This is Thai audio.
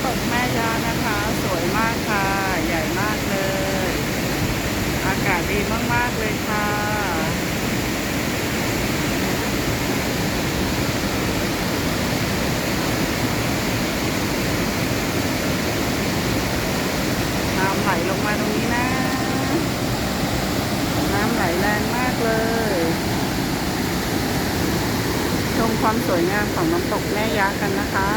ำตกแม่ยานะคะสวยมากค่ะใหญ่มากเลยอากาศดีมากๆเลยค่ะน้ำไหลลงมาตรงนี้นะน้ำไหลแรงมากเลยชมความสวยงามของน้ำตกแม่ยากันนะคะ